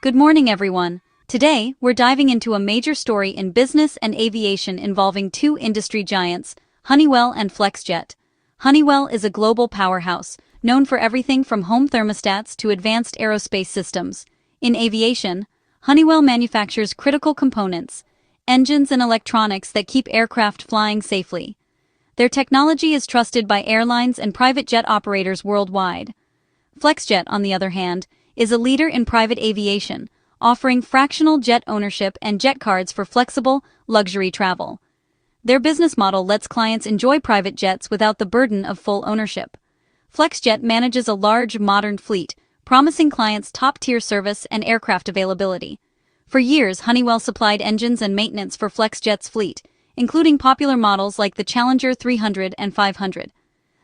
Good morning, everyone. Today, we're diving into a major story in business and aviation involving two industry giants, Honeywell and Flexjet. Honeywell is a global powerhouse, known for everything from home thermostats to advanced aerospace systems. In aviation, Honeywell manufactures critical components, engines and electronics that keep aircraft flying safely. Their technology is trusted by airlines and private jet operators worldwide. Flexjet, on the other hand, is a leader in private aviation, offering fractional jet ownership and jet cards for flexible, luxury travel. Their business model lets clients enjoy private jets without the burden of full ownership. Flexjet manages a large, modern fleet, promising clients top-tier service and aircraft availability. For years, Honeywell supplied engines and maintenance for Flexjet's fleet, including popular models like the Challenger 300 and 500.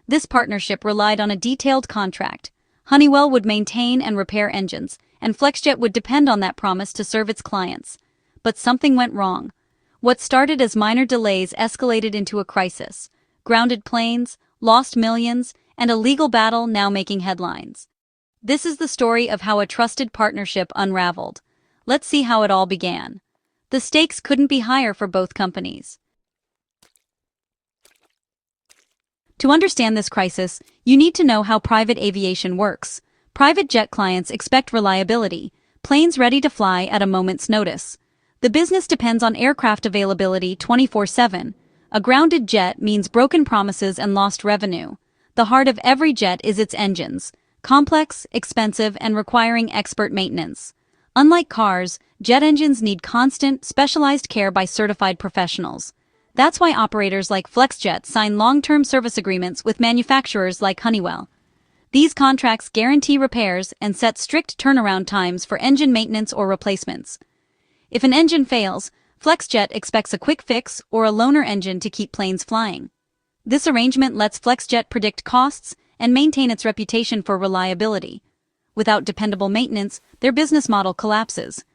This partnership relied on a detailed contract. Honeywell would maintain and repair engines, and Flexjet would depend on that promise to serve its clients. But something went wrong. What started as minor delays escalated into a crisis. Grounded planes, lost millions, and a legal battle now making headlines. This is the story of how a trusted partnership unraveled. Let's see how it all began. The stakes couldn't be higher for both companies. To understand this crisis, you need to know how private aviation works. Private jet clients expect reliability, planes ready to fly at a moment's notice. The business depends on aircraft availability 24/7. A grounded jet means broken promises and lost revenue. The heart of every jet is its engines, complex, expensive, and requiring expert maintenance. Unlike cars, jet engines need constant, specialized care by certified professionals. That's why operators like Flexjet sign long-term service agreements with manufacturers like Honeywell. These contracts guarantee repairs and set strict turnaround times for engine maintenance or replacements. If an engine fails, Flexjet expects a quick fix or a loaner engine to keep planes flying. This arrangement lets Flexjet predict costs and maintain its reputation for reliability. Without dependable maintenance, their business model collapses.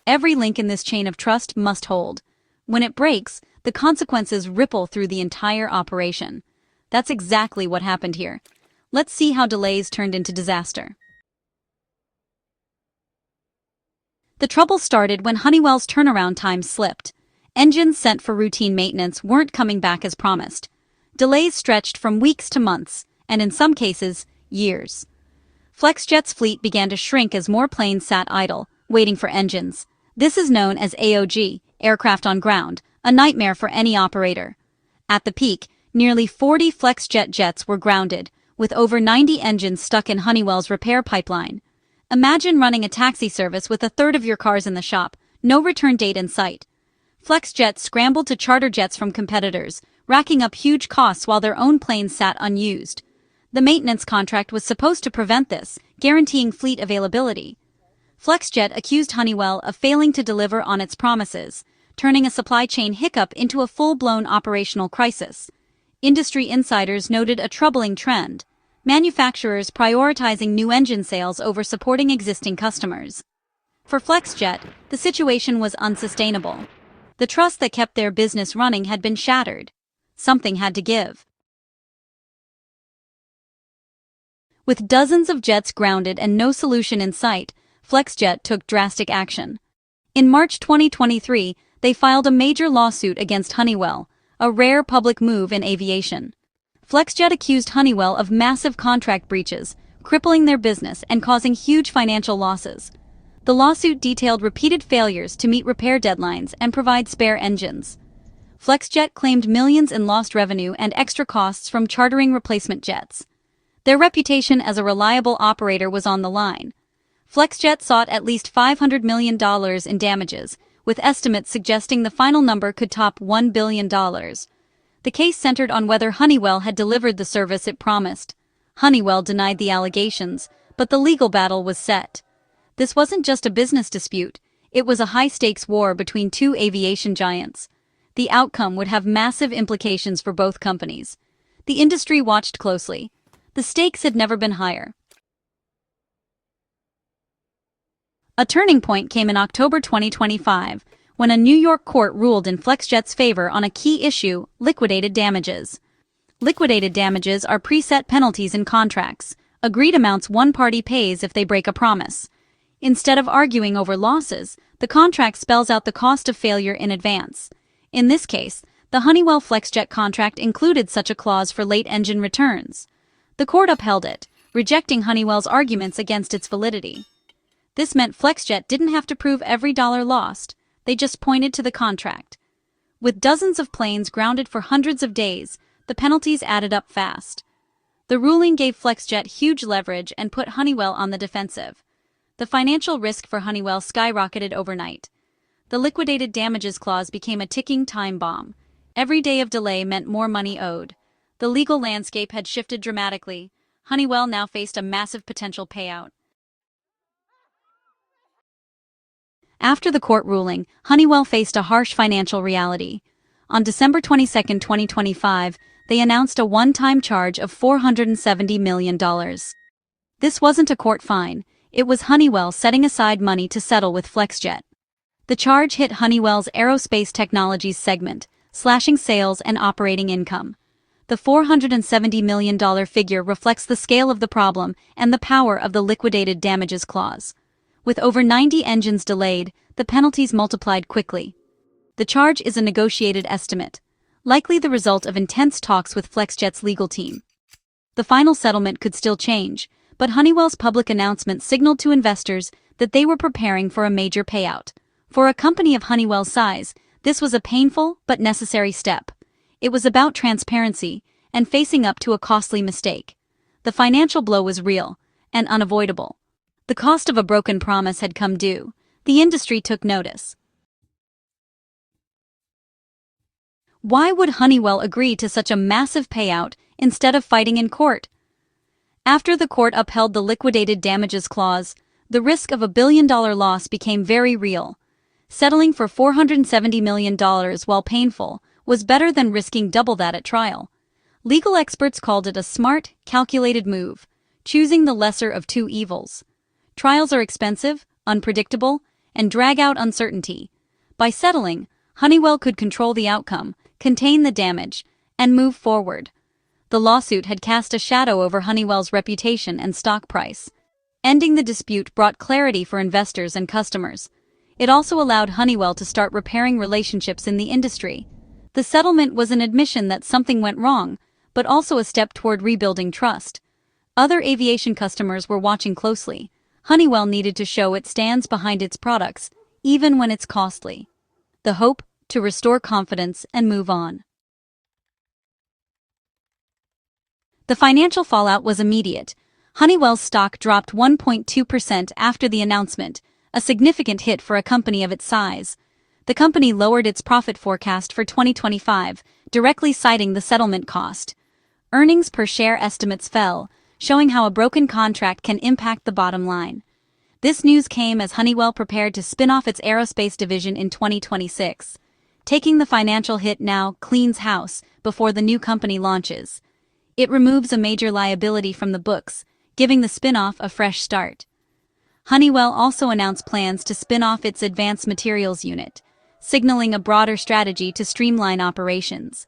Every link in this chain of trust must hold. When it breaks, the consequences ripple through the entire operation. That's exactly what happened here. Let's see how delays turned into disaster. The trouble started when Honeywell's turnaround time slipped. Engines sent for routine maintenance weren't coming back as promised. Delays stretched from weeks to months, and in some cases, years. Flexjet's fleet began to shrink as more planes sat idle, waiting for engines. This is known as AOG, aircraft on ground, a nightmare for any operator. At the peak, nearly 40 Flexjet jets were grounded, with over 90 engines stuck in Honeywell's repair pipeline. Imagine running a taxi service with a third of your cars in the shop, no return date in sight. Flexjet scrambled to charter jets from competitors, racking up huge costs while their own planes sat unused. The maintenance contract was supposed to prevent this, guaranteeing fleet availability. Flexjet accused Honeywell of failing to deliver on its promises, turning a supply chain hiccup into a full-blown operational crisis. Industry insiders noted a troubling trend: manufacturers prioritizing new engine sales over supporting existing customers. For Flexjet, the situation was unsustainable. The trust that kept their business running had been shattered. Something had to give. With dozens of jets grounded and no solution in sight, Flexjet took drastic action. In March 2023, they filed a major lawsuit against Honeywell, a rare public move in aviation. Flexjet accused Honeywell of massive contract breaches, crippling their business and causing huge financial losses. The lawsuit detailed repeated failures to meet repair deadlines and provide spare engines. Flexjet claimed millions in lost revenue and extra costs from chartering replacement jets. Their reputation as a reliable operator was on the line. Flexjet sought at least $500 million in damages, with estimates suggesting the final number could top $1 billion. The case centered on whether Honeywell had delivered the service it promised. Honeywell denied the allegations, but the legal battle was set. This wasn't just a business dispute, it was a high-stakes war between two aviation giants. The outcome would have massive implications for both companies. The industry watched closely. The stakes had never been higher. A turning point came in October 2025, when a New York court ruled in Flexjet's favor on a key issue: liquidated damages. Liquidated damages are preset penalties in contracts, agreed amounts one party pays if they break a promise. Instead of arguing over losses, the contract spells out the cost of failure in advance. In this case, the Honeywell Flexjet contract included such a clause for late engine returns. The court upheld it, rejecting Honeywell's arguments against its validity. This meant Flexjet didn't have to prove every dollar lost, they just pointed to the contract. With dozens of planes grounded for hundreds of days, the penalties added up fast. The ruling gave Flexjet huge leverage and put Honeywell on the defensive. The financial risk for Honeywell skyrocketed overnight. The liquidated damages clause became a ticking time bomb. Every day of delay meant more money owed. The legal landscape had shifted dramatically. Honeywell now faced a massive potential payout. After the court ruling, Honeywell faced a harsh financial reality. On December 22, 2025, they announced a one-time charge of $470 million. This wasn't a court fine, it was Honeywell setting aside money to settle with Flexjet. The charge hit Honeywell's aerospace technologies segment, slashing sales and operating income. The $470 million figure reflects the scale of the problem and the power of the liquidated damages clause. With over 90 engines delayed, the penalties multiplied quickly. The charge is a negotiated estimate, likely the result of intense talks with Flexjet's legal team. The final settlement could still change, but Honeywell's public announcement signaled to investors that they were preparing for a major payout. For a company of Honeywell's size, this was a painful but necessary step. It was about transparency and facing up to a costly mistake. The financial blow was real and unavoidable. The cost of a broken promise had come due. The industry took notice. Why would Honeywell agree to such a massive payout instead of fighting in court? After the court upheld the liquidated damages clause, the risk of $1 billion loss became very real. Settling for $470 million, while painful, was better than risking double that at trial. Legal experts called it a smart, calculated move, choosing the lesser of two evils. Trials are expensive, unpredictable, and drag out uncertainty. By settling, Honeywell could control the outcome, contain the damage, and move forward. The lawsuit had cast a shadow over Honeywell's reputation and stock price. Ending the dispute brought clarity for investors and customers. It also allowed Honeywell to start repairing relationships in the industry. The settlement was an admission that something went wrong, but also a step toward rebuilding trust. Other aviation customers were watching closely. Honeywell needed to show it stands behind its products, even when it's costly. The hope to restore confidence and move on. The financial fallout was immediate. Honeywell's stock dropped 1.2% after the announcement, a significant hit for a company of its size. The company lowered its profit forecast for 2025, directly citing the settlement cost. Earnings per share estimates fell, showing how a broken contract can impact the bottom line. This news came as Honeywell prepared to spin off its aerospace division in 2026. Taking the financial hit now cleans house before the new company launches. It removes a major liability from the books, giving the spin-off a fresh start. Honeywell also announced plans to spin off its advanced materials unit, signaling a broader strategy to streamline operations.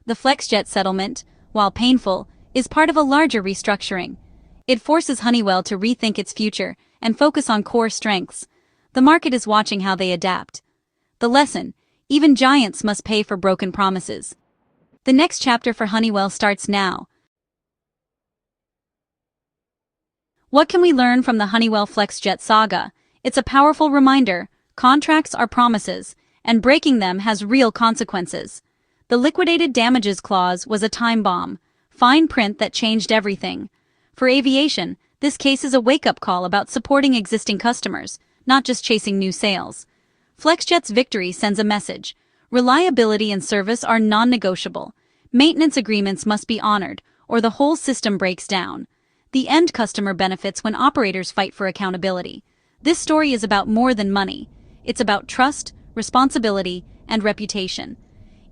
The Flexjet settlement, while painful, is part of a larger restructuring. It forces Honeywell to rethink its future and focus on core strengths. The market is watching how they adapt. The lesson: even giants must pay for broken promises. The next chapter for Honeywell starts now. What can we learn from the Honeywell Flexjet saga? It's a powerful reminder: contracts are promises, and breaking them has real consequences. The liquidated damages clause was a time bomb, fine print that changed everything. For aviation, this case is a wake-up call about supporting existing customers, not just chasing new sales. Flexjet's victory sends a message: reliability and service are non-negotiable. Maintenance agreements must be honored, or the whole system breaks down. The end customer benefits when operators fight for accountability. This story is about more than money. It's about trust, responsibility, and reputation.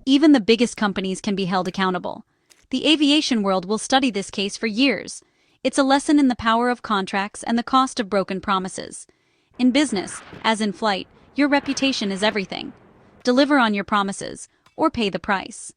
Even the biggest companies can be held accountable. The aviation world will study this case for years. It's a lesson in the power of contracts and the cost of broken promises. In business, as in flight, your reputation is everything. Deliver on your promises, or pay the price.